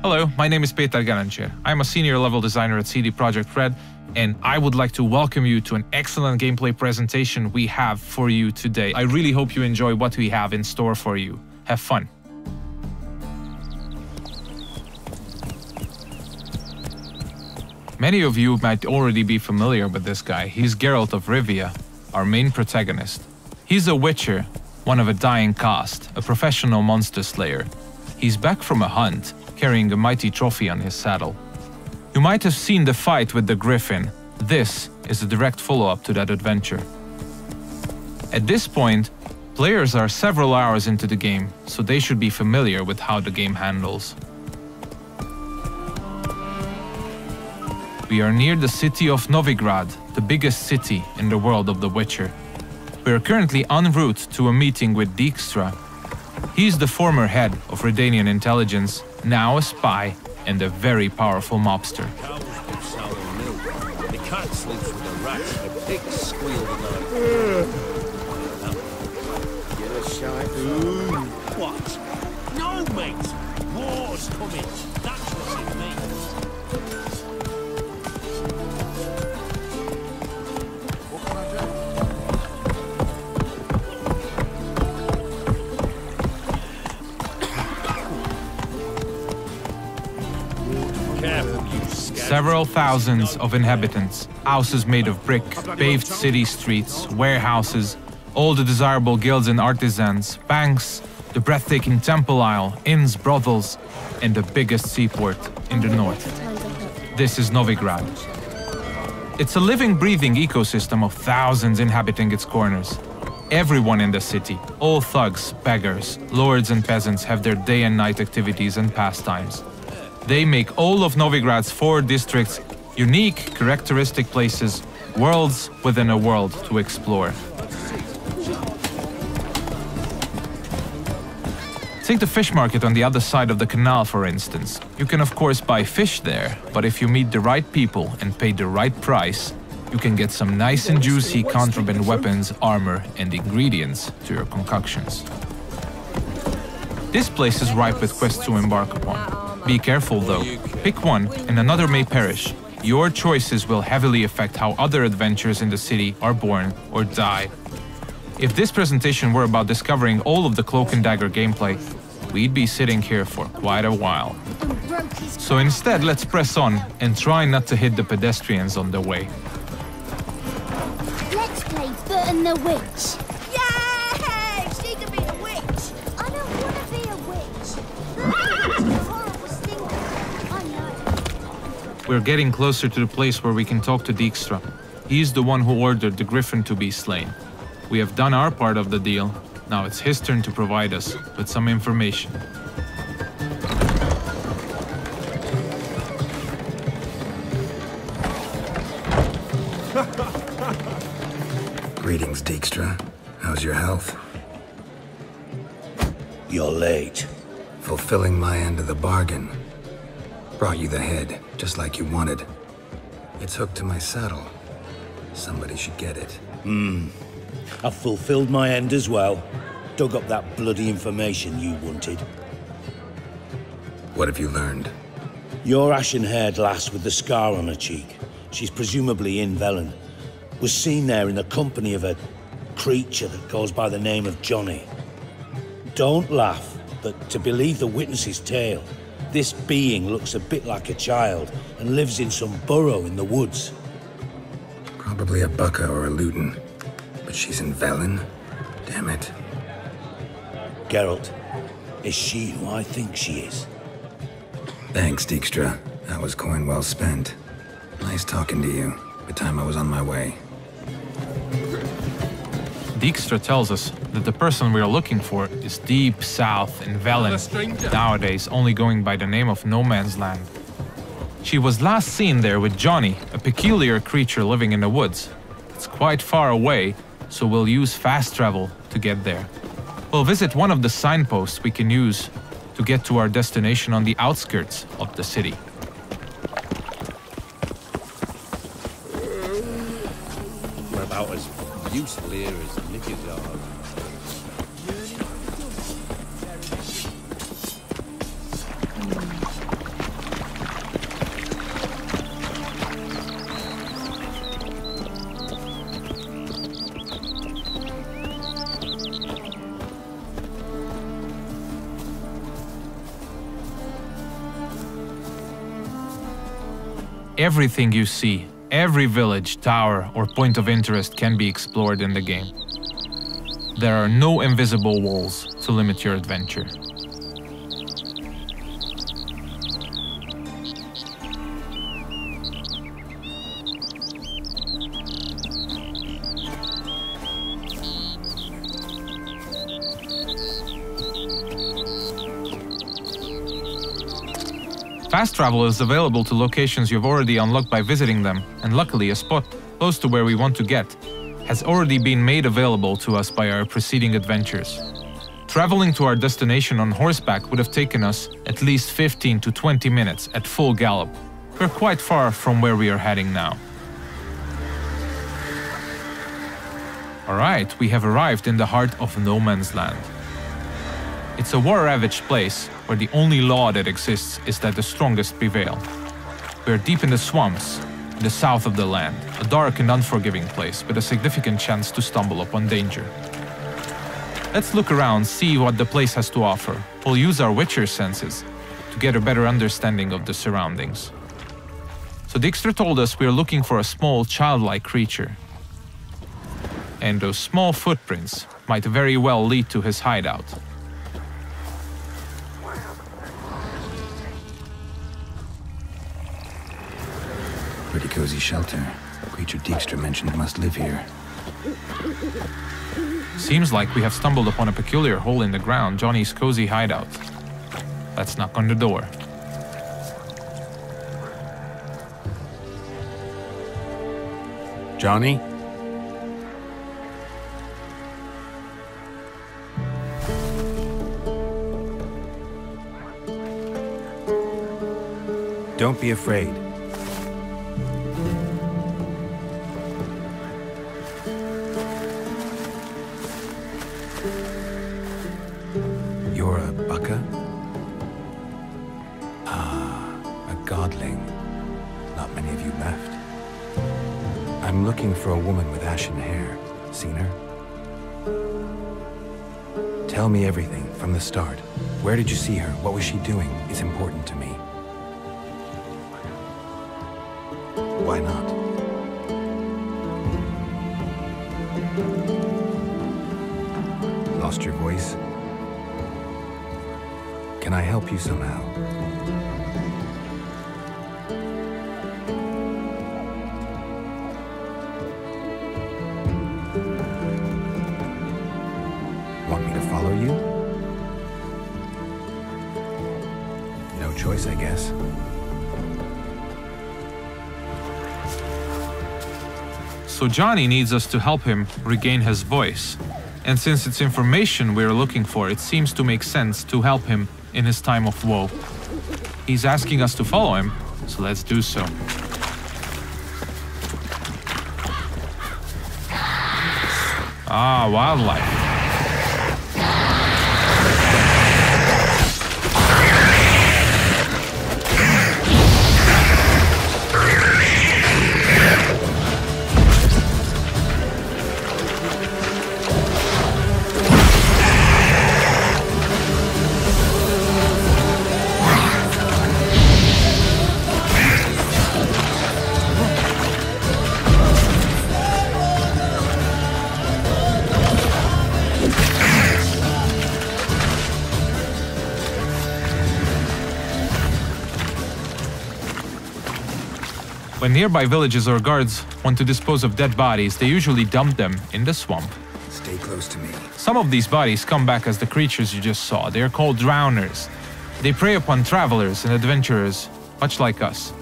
Hello, my name is Peter Garancher. I'm a senior level designer at CD Projekt Red, and I would like to welcome you to an excellent gameplay presentation we have for you today. I really hope you enjoy what we have in store for you. Have fun. Many of you might already be familiar with this guy. He's Geralt of Rivia, our main protagonist. He's a witcher, one of a dying caste, a professional monster slayer. He's back from a hunt, carrying a mighty trophy on his saddle. You might have seen the fight with the griffin. This is a direct follow-up to that adventure. At this point, players are several hours into the game, so they should be familiar with how the game handles. We are near the city of Novigrad, the biggest city in the world of The Witcher. We are currently en route to a meeting with Dijkstra. He's the former head of Redanian intelligence, now a spy and a very powerful mobster. The cat sleeps with the rats, the pigs squeal tonight. Get a shot. What? No, mate! War's coming. That's what it means. Several thousands of inhabitants, houses made of brick, paved city streets, warehouses, all the desirable guilds and artisans, banks, the breathtaking temple isle, inns, brothels, and the biggest seaport in the north. This is Novigrad. It's a living, breathing ecosystem of thousands inhabiting its corners. Everyone in the city, all thugs, beggars, lords and peasants have their day and night activities and pastimes. They make all of Novigrad's 4 districts unique, characteristic places, worlds within a world to explore. Take the fish market on the other side of the canal, for instance. You can of course buy fish there, but if you meet the right people and pay the right price, you can get some nice and juicy contraband weapons, armor, and ingredients to your concoctions. This place is ripe with quests to embark upon. Be careful though, pick one and another may perish. Your choices will heavily affect how other adventures in the city are born or die. If this presentation were about discovering all of the Cloak and Dagger gameplay, we'd be sitting here for quite a while. So instead, let's press on and try not to hit the pedestrians on the way. Let's play Burton the Witch. Yay! She can be a witch. I don't want to be a witch. We're getting closer to the place where we can talk to Dijkstra. He's the one who ordered the griffin to be slain. We have done our part of the deal. Now it's his turn to provide us with some information. Greetings, Dijkstra. How's your health? You're late. Fulfilling my end of the bargain. Brought you the head, just like you wanted. It's hooked to my saddle. Somebody should get it. I've fulfilled my end as well. Dug up that bloody information you wanted. What have you learned? Your ashen-haired lass with the scar on her cheek, she's presumably in Velen, was seen there in the company of a creature that goes by the name of Johnny. Don't laugh, but to believe the witness's tale, this being looks a bit like a child and lives in some burrow in the woods. Probably a Bucca or a Luton. But she's in Velen? Damn it. Geralt, is she who I think she is? Thanks, Dijkstra. That was coin well spent. Nice talking to you. The time I was on my way. Dijkstra tells us that the person we are looking for is deep south in Velen, nowadays only going by the name of No Man's Land. She was last seen there with Johnny, a peculiar creature living in the woods. It's quite far away, so we'll use fast travel to get there. We'll visit one of the signposts we can use to get to our destination on the outskirts of the city. We're about as useful here as knickers are. Everything you see, every village, tower, or point of interest can be explored in the game. There are no invisible walls to limit your adventure. Fast travel is available to locations you've already unlocked by visiting them, and luckily a spot close to where we want to get has already been made available to us by our preceding adventures. Traveling to our destination on horseback would have taken us at least 15 to 20 minutes at full gallop. We're quite far from where we are heading now. Alright, we have arrived in the heart of no man's land. It's a war-ravaged place where the only law that exists is that the strongest prevail. We are deep in the swamps, in the south of the land, a dark and unforgiving place with a significant chance to stumble upon danger. Let's look around, see what the place has to offer. We'll use our Witcher senses to get a better understanding of the surroundings. So Dijkstra told us we are looking for a small, childlike creature. And those small footprints might very well lead to his hideout. Pretty cozy shelter. The creature Dijkstra mentioned must live here. Seems like we have stumbled upon a peculiar hole in the ground, Johnny's cozy hideout. Let's knock on the door. Johnny? Don't be afraid. You're a bucka? Ah, a godling. Not many of you left. I'm looking for a woman with ashen hair. Seen her? Tell me everything from the start. Where did you see her? What was she doing? It's important to me. Why not? Lost your voice? Can I help you somehow? Want me to follow you? No choice, I guess. So Johnny needs us to help him regain his voice. And since it's information we're looking for, it seems to make sense to help him in his time of woe. He's asking us to follow him, so let's do so. Ah, wildlife. When nearby villages or guards want to dispose of dead bodies, they usually dump them in the swamp. Stay close to me. Some of these bodies come back as the creatures you just saw. They are called drowners. They prey upon travelers and adventurers, much like us.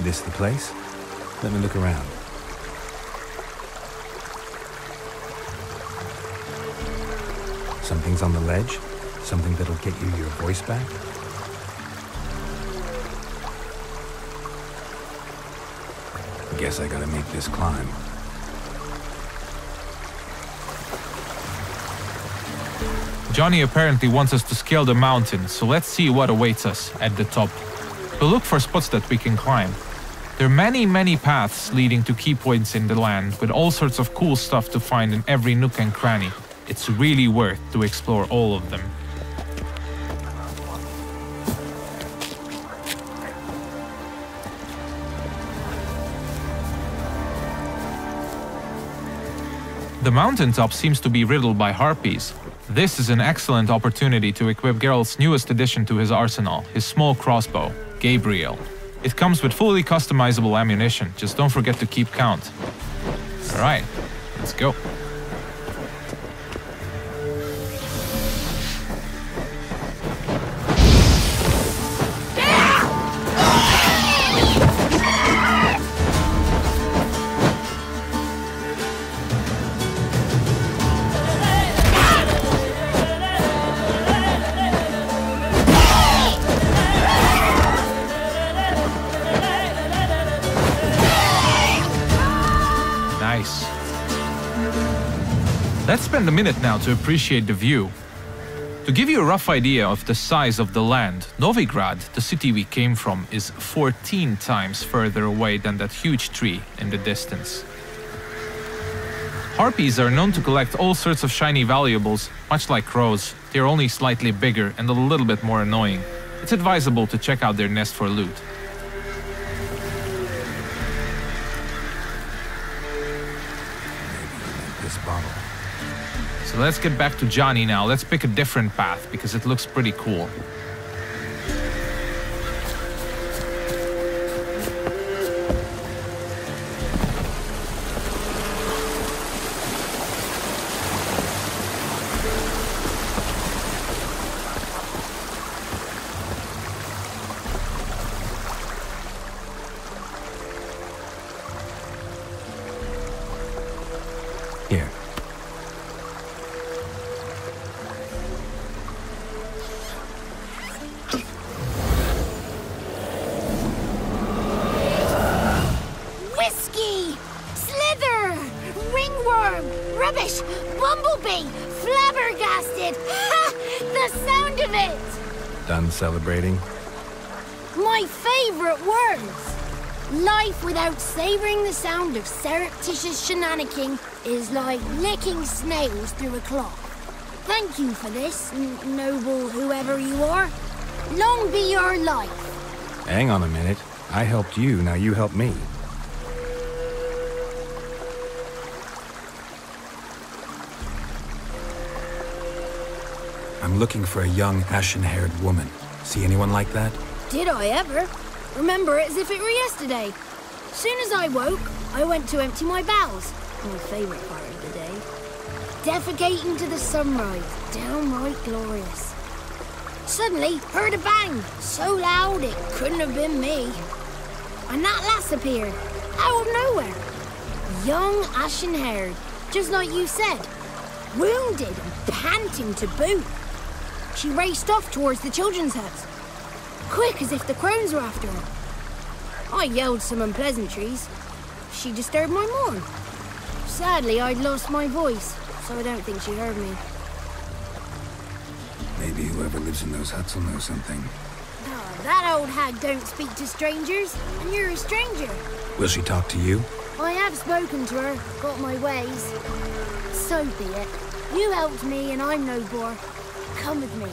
This the place? Let me look around. Something's on the ledge? Something that'll get you your voice back? Guess I gotta make this climb. Johnny apparently wants us to scale the mountain, so let's see what awaits us at the top. We'll look for spots that we can climb. There are many paths leading to key points in the land, with all sorts of cool stuff to find in every nook and cranny. It's really worth to explore all of them. The mountaintop seems to be riddled by harpies. This is an excellent opportunity to equip Geralt's newest addition to his arsenal, his small crossbow, Gabriel. It comes with fully customizable ammunition, just don't forget to keep count. Alright, let's go. Let's spend a minute now to appreciate the view. To give you a rough idea of the size of the land, Novigrad, the city we came from, is 14 times further away than that huge tree in the distance. Harpies are known to collect all sorts of shiny valuables, much like crows. They're only slightly bigger and a little bit more annoying. It's advisable to check out their nest for loot. This bottle. So let's get back to Johnny now. Let's pick a different path because it looks pretty cool. Here. Whiskey! Slither! Ringworm! Rubbish! Bumblebee! Flabbergasted! Ha! The sound of it! Done celebrating? My favorite words! Life without savoring the sound of surreptitious shenanigans is like licking snails through a cloth. Thank you for this, noble whoever you are. Long be your life. Hang on a minute. I helped you, now you help me. I'm looking for a young, ashen-haired woman. See anyone like that? Did I ever? Remember it as if it were yesterday. Soon as I woke, I went to empty my bowels. My favourite part of the day. Defecating to the sunrise. Downright glorious. Suddenly, heard a bang. So loud it couldn't have been me. And that lass appeared. Out of nowhere. Young, ashen-haired. Just like you said. Wounded and panting to boot. She raced off towards the children's house. Quick as if the crones were after her. I yelled some unpleasantries. She disturbed my morn. Sadly, I'd lost my voice, so I don't think she heard me. Maybe whoever lives in those huts will know something. Oh, that old hag don't speak to strangers, and you're a stranger. Will she talk to you? I have spoken to her, got my ways. So be it. You helped me, and I'm no bore. Come with me.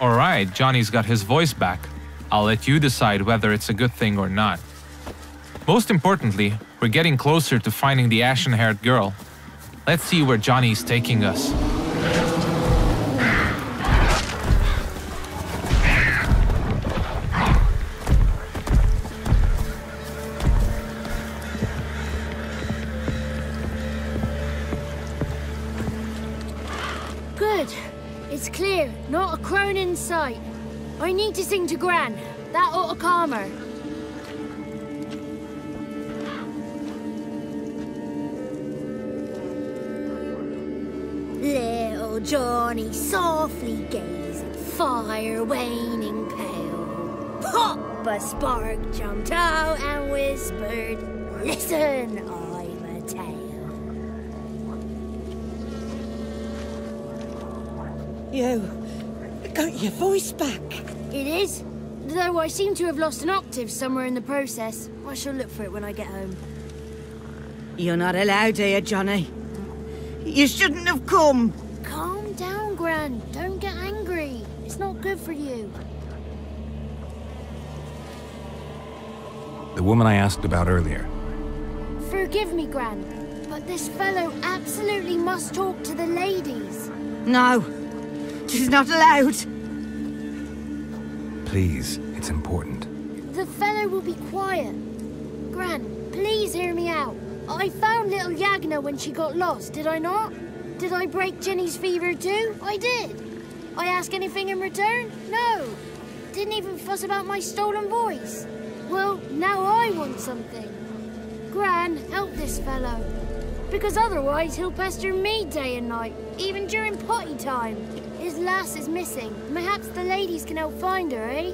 Alright, Johnny's got his voice back. I'll let you decide whether it's a good thing or not. Most importantly, we're getting closer to finding the ashen-haired girl. Let's see where Johnny's taking us. Good. It's clear, not a crone in sight. I need to sing to Gran. That ought to calm her. Little Johnny softly gazed at fire waning pale. Pop! A spark jumped out and whispered, "Listen, I'm a tale." You got your voice back. It is. Though I seem to have lost an octave somewhere in the process. I shall look for it when I get home. You're not allowed here, Johnny. You shouldn't have come. Calm down, Gran. Don't get angry. It's not good for you. The woman I asked about earlier. Forgive me, Gran, but this fellow absolutely must talk to the ladies. No, she's not allowed. Please, it's important. The fellow will be quiet. Gran, please hear me out. I found little Yagna when she got lost, did I not? Did I break Jenny's fever too? I did. I ask anything in return? No. Didn't even fuss about my stolen voice. Well, now I want something. Gran, help this fellow. Because otherwise he'll pester me day and night, even during potty time. His lass is missing. Perhaps the ladies can help find her, eh?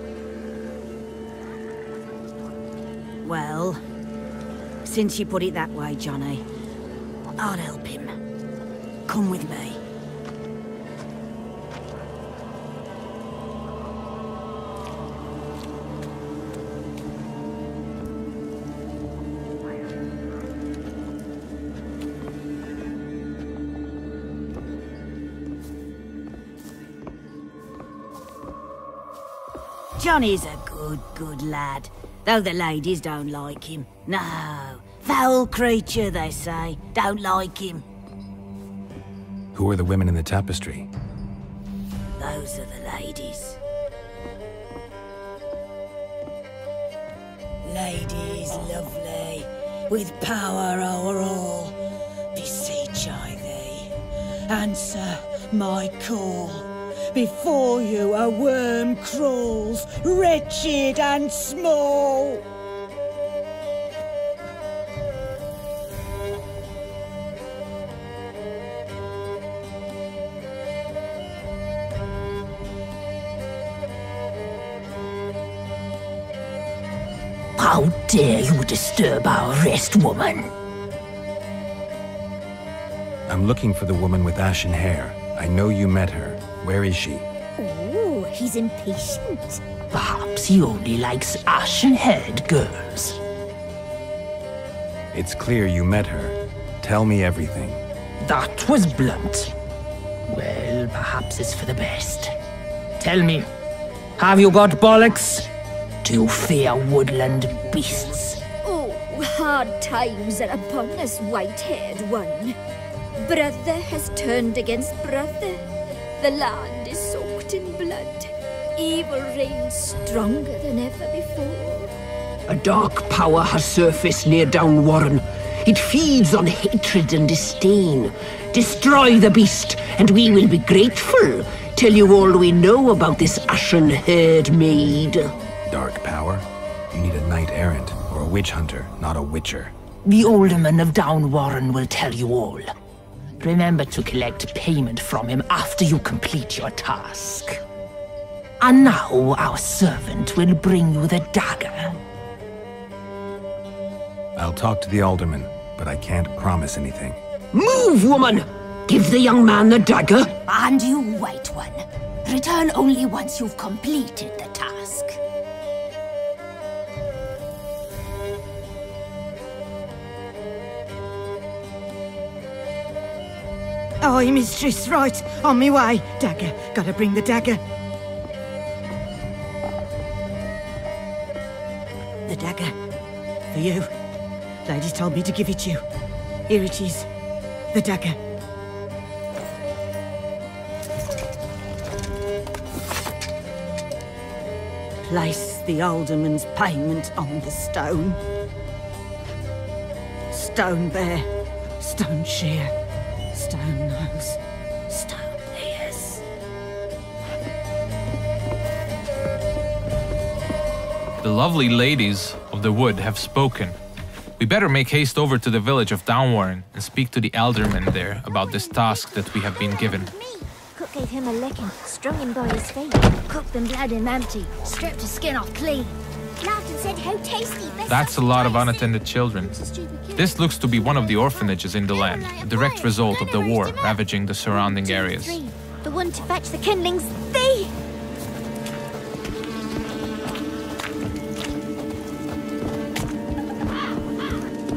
Well, since you put it that way, Johnny, I'll help him. Come with me. Johnny's a good lad, though the ladies don't like him. No, foul creature, they say. Don't like him. Who are the women in the tapestry? Those are the ladies. Ladies lovely, with power o'er all, beseech I thee, answer my call. Before you a worm crawls, wretched and small. How dare you disturb our rest, woman? I'm looking for the woman with ashen hair. I know you met her. Where is she? Oh, he's impatient. Perhaps he only likes ashen-haired girls. It's clear you met her. Tell me everything. That was blunt. Well, perhaps it's for the best. Tell me, have you got bollocks? Do you fear woodland beasts? Oh, hard times are upon us, white-haired one. Brother has turned against brother. The land is soaked in blood. Evil reigns stronger than ever before. A dark power has surfaced near Downwarren. It feeds on hatred and disdain. Destroy the beast, and we will be grateful. Tell you all we know about this ashen-haired maid. Dark power? You need a knight-errant, or a witch hunter, not a witcher. The alderman of Downwarren will tell you all. Remember to collect payment from him after you complete your task. And now our servant will bring you the dagger. I'll talk to the alderman, but I can't promise anything. Move, woman! Give the young man the dagger. And you, white one, return only once you've completed the task. Aye, mistress, right. On me way. Dagger. Gotta bring the dagger. The dagger. For you. Ladies told me to give it you. Here it is. The dagger. Place the alderman's payment on the stone. Stone there. Stone shear. Stone nose, stone ears. The lovely ladies of the wood have spoken. We better make haste over to the village of Downwarren and speak to the alderman there about this task that we have been given. Cook gave him a licking, strung him by his feet, cooked and bled him empty, stripped his skin off clean. Laughed and said how tasty. That's a lot of unattended children. This looks to be one of the orphanages in the land, a direct result of the war ravaging the surrounding areas. The one to fetch the kindlings, they...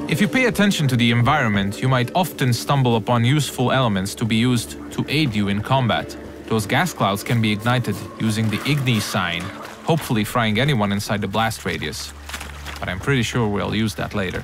If you pay attention to the environment, you might often stumble upon useful elements to be used to aid you in combat. Those gas clouds can be ignited using the Igni sign, hopefully frying anyone inside the blast radius. But I'm pretty sure we'll use that later.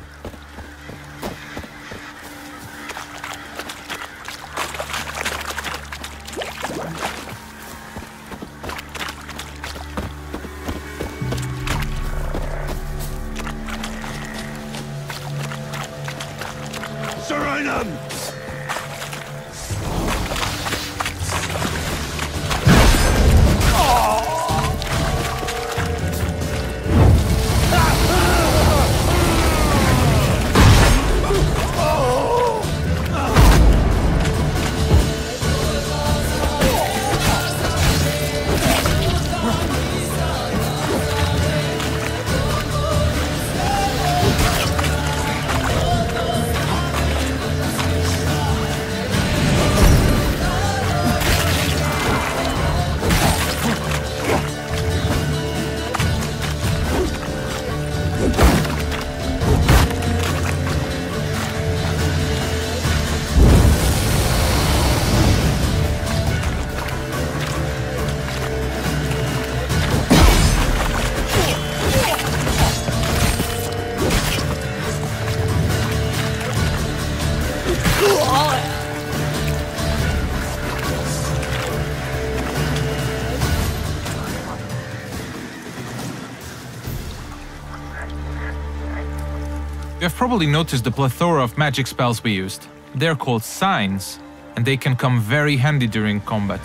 You have probably noticed the plethora of magic spells we used. They're called signs, and they can come very handy during combat.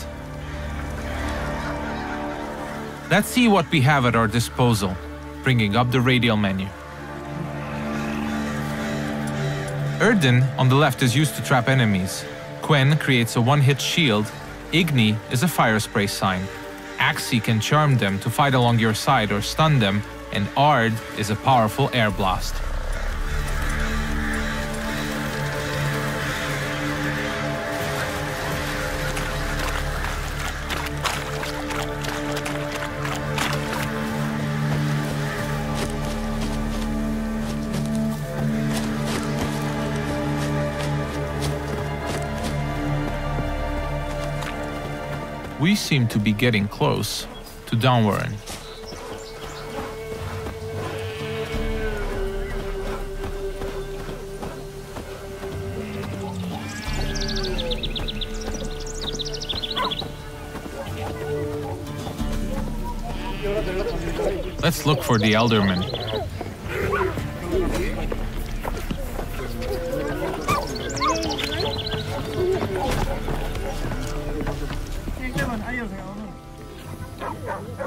Let's see what we have at our disposal, bringing up the radial menu. Erden on the left is used to trap enemies. Quen creates a one-hit shield. Igni is a fire spray sign. Axi can charm them to fight along your side or stun them, and Ard is a powerful air blast. We seem to be getting close to Downwarren. Let's look for the Elderman.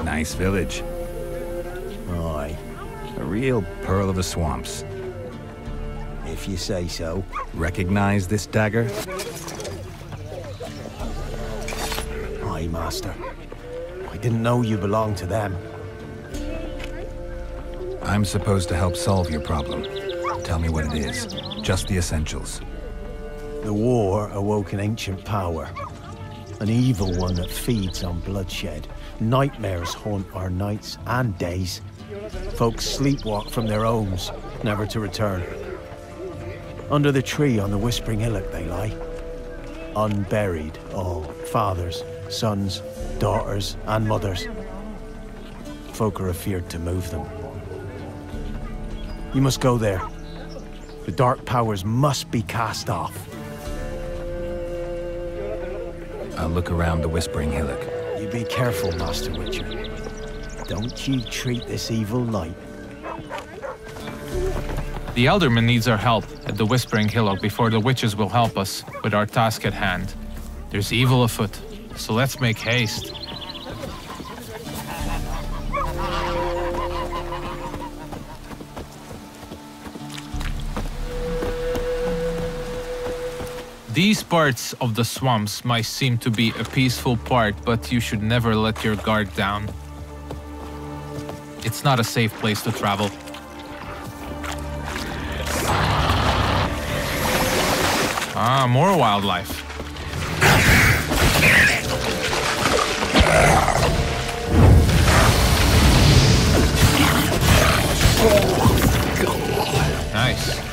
Nice village. Aye. A real pearl of the swamps. If you say so. Recognize this dagger? Aye, Master. I didn't know you belonged to them. I'm supposed to help solve your problem. Tell me what it is. Just the essentials. The war awoke an ancient power. An evil one that feeds on bloodshed. Nightmares haunt our nights and days. Folks sleepwalk from their homes, never to return. Under the tree on the Whispering Hillock they lie. Unburied, all. Fathers, sons, daughters, and mothers. Folk are afeard to move them. You must go there. The dark powers must be cast off. I'll look around the Whispering Hillock. You be careful, Master Witcher. Don't you treat this evil light. The Elderman needs our help at the Whispering Hillock before the witches will help us with our task at hand. There's evil afoot, so let's make haste. These parts of the swamps might seem to be a peaceful part, but you should never let your guard down. It's not a safe place to travel. Ah, more wildlife. Nice.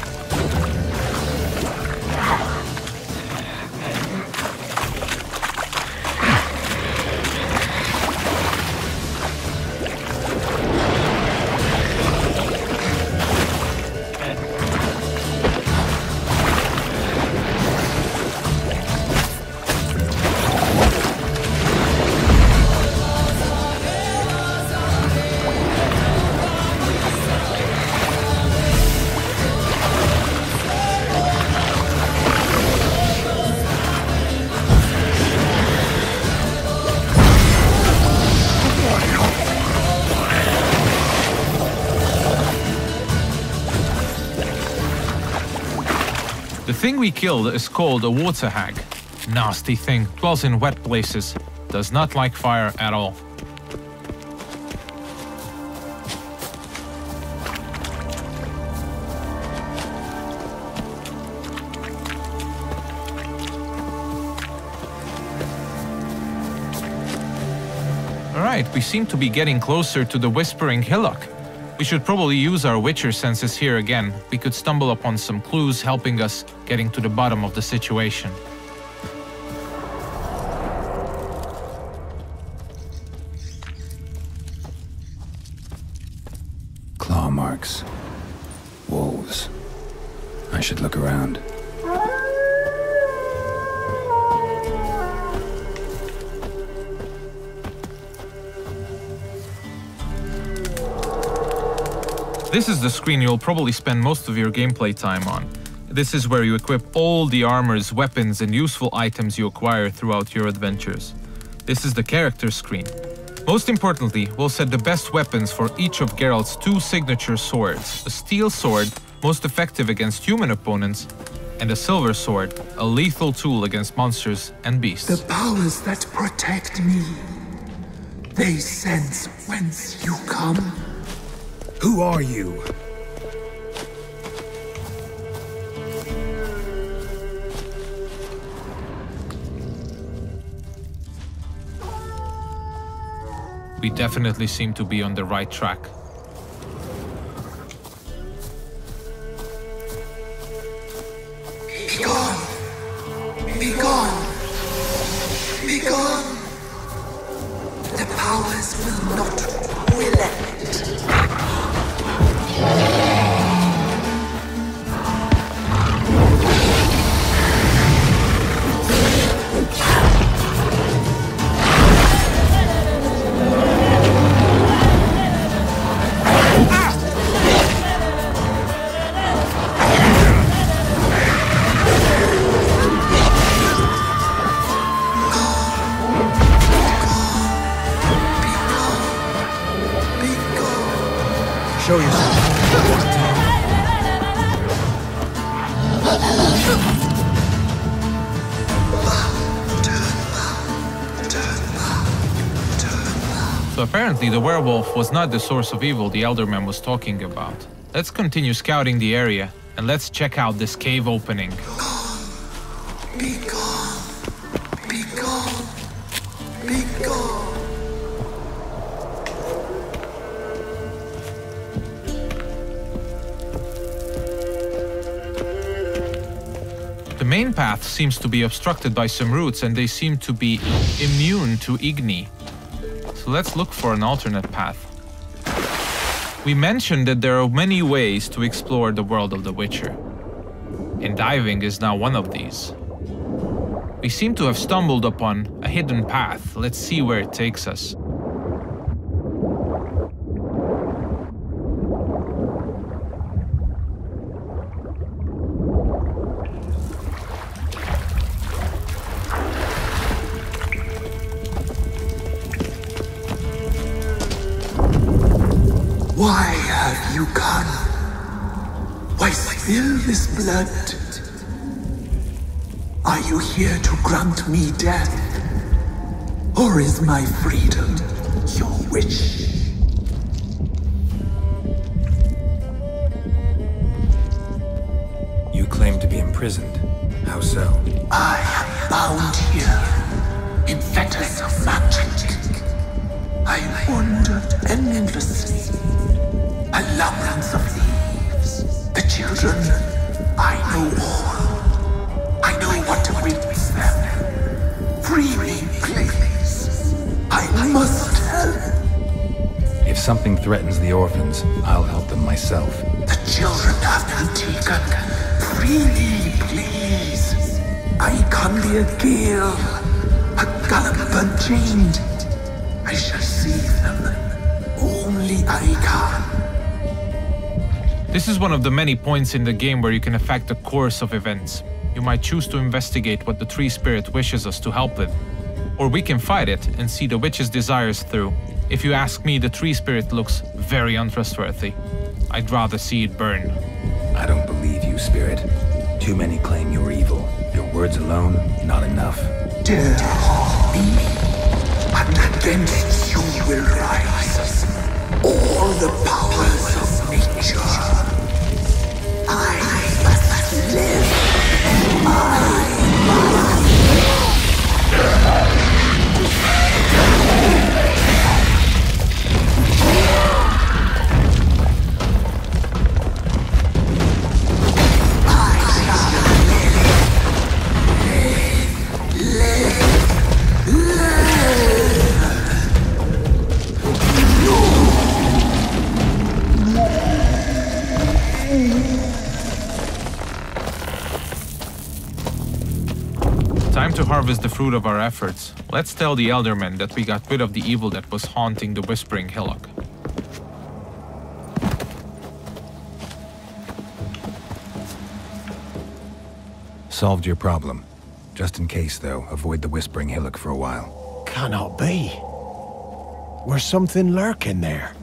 The thing we killed is called a water hag. Nasty thing, dwells in wet places, does not like fire at all. Alright, we seem to be getting closer to the Whispering Hillock. We should probably use our Witcher senses here again. We could stumble upon some clues helping us getting to the bottom of the situation. Claw marks. Wolves. I should look around. This is the screen you'll probably spend most of your gameplay time on. This is where you equip all the armors, weapons, and useful items you acquire throughout your adventures. This is the character screen. Most importantly, we'll set the best weapons for each of Geralt's 2 signature swords. A steel sword, most effective against human opponents, and a silver sword, a lethal tool against monsters and beasts. The powers that protect me, they sense whence you come. Who are you? We definitely seem to be on the right track. Be gone! Be gone! Be gone! The powers will not relent. Show yourself. So apparently the werewolf was not the source of evil the Elderman was talking about. Let's continue scouting the area and let's check out this cave opening. Be gone! Be gone! Be gone! The main path seems to be obstructed by some roots and they seem to be immune to Igni. So let's look for an alternate path. We mentioned that there are many ways to explore the world of The Witcher, and diving is now one of these. We seem to have stumbled upon a hidden path. Let's see where it takes us. Why have you come? Why spill this blood? Are you here to grant me death? Or is my freedom your wish? You claim to be imprisoned. How so? I am bound here in fetters of magic. I wandered endlessly, A labyrinth of leaves. The children, I know all. I know what awaits them. Free me, please. I must help. If something threatens the orphans, I'll help them myself. The children have been taken. Free me, please. I can be a gale, a gallop unchained. I shall save them. Only I can. This is one of the many points in the game where you can affect the course of events. You might choose to investigate what the tree spirit wishes us to help with. Or we can fight it and see the witch's desires through. If you ask me, the tree spirit looks very untrustworthy. I'd rather see it burn. I don't believe you, spirit. Too many claim you're evil. Your words alone, not enough. Dare harm me, and against you will rise all the powers of nature. I must live. Time to harvest the fruit of our efforts. Let's tell the Eldermen that we got rid of the evil that was haunting the Whispering Hillock. Solved your problem. Just in case, though, avoid the Whispering Hillock for a while. Cannot be. There's something lurking there.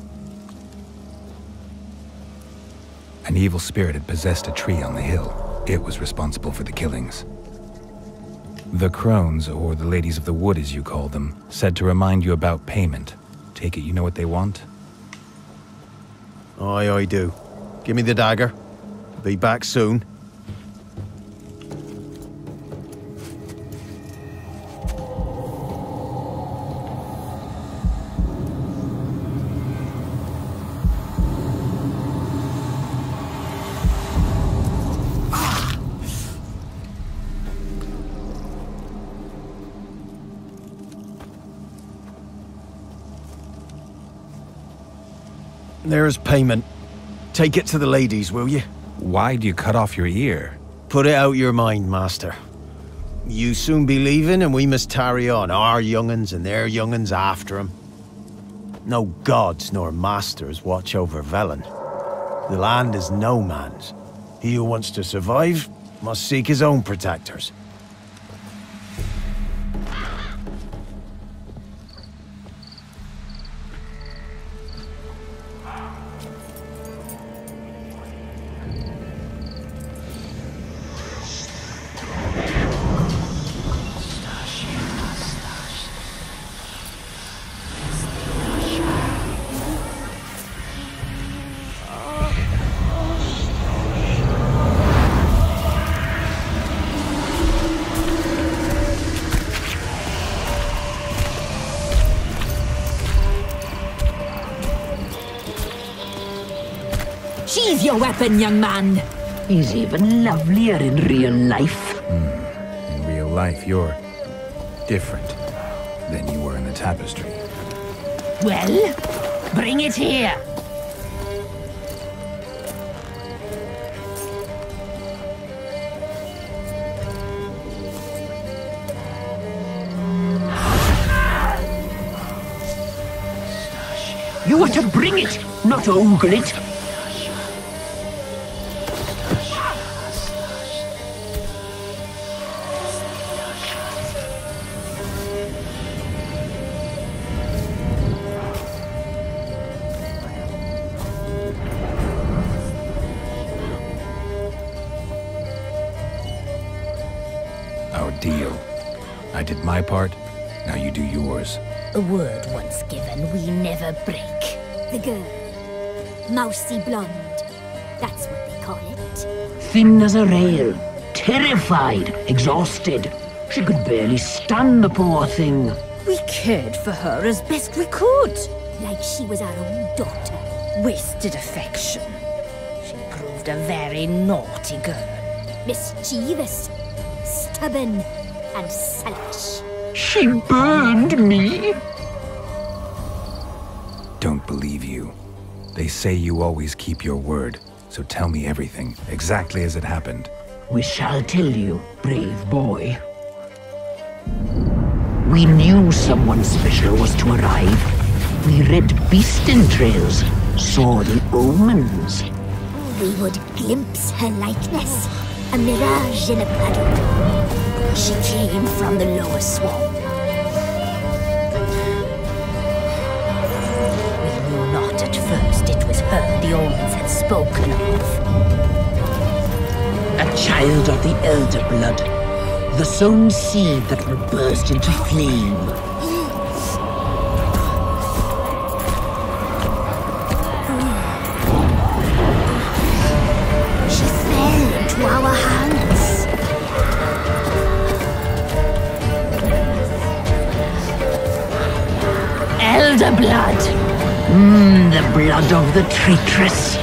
An evil spirit had possessed a tree on the hill. It was responsible for the killings. The crones, or the ladies of the wood as you call them, said to remind you about payment. Take it you know what they want? Aye, I do. Give me the dagger. Be back soon. There's payment. Take it to the ladies, will you? Why'd you cut off your ear? Put it out your mind, master. You soon be leaving and we must tarry on, our young'uns and their young'uns after 'em. No gods nor masters watch over Velen. The land is no man's. He who wants to survive must seek his own protectors. Sheathe your weapon, young man. He's even lovelier in real life. In real life, you're different than you were in the tapestry. Well, bring it here. You are to bring it, not ogle it. Our deal. I did my part, now you do yours. A word once given, we never break. The girl. Mousy blonde. That's what they call it. Thin as a rail, terrified, exhausted. She could barely stand, the poor thing. We cared for her as best we could. Like she was our own daughter. Wasted affection. She proved a very naughty girl. Mischievous, stubborn, and selfish. She burned me. Don't believe you. They say you always keep your word, so tell me everything, exactly as it happened. We shall tell you, brave boy. We knew someone special was to arrive. We read beast entrails, saw the omens. We would glimpse her likeness, a mirage in a puddle. She came from the lower swamp. We knew not at first it was her the omens had spoken of. A child of the elder blood, the sown seed that will burst into flame. She fell into our hands. Elder blood. The blood of the traitress.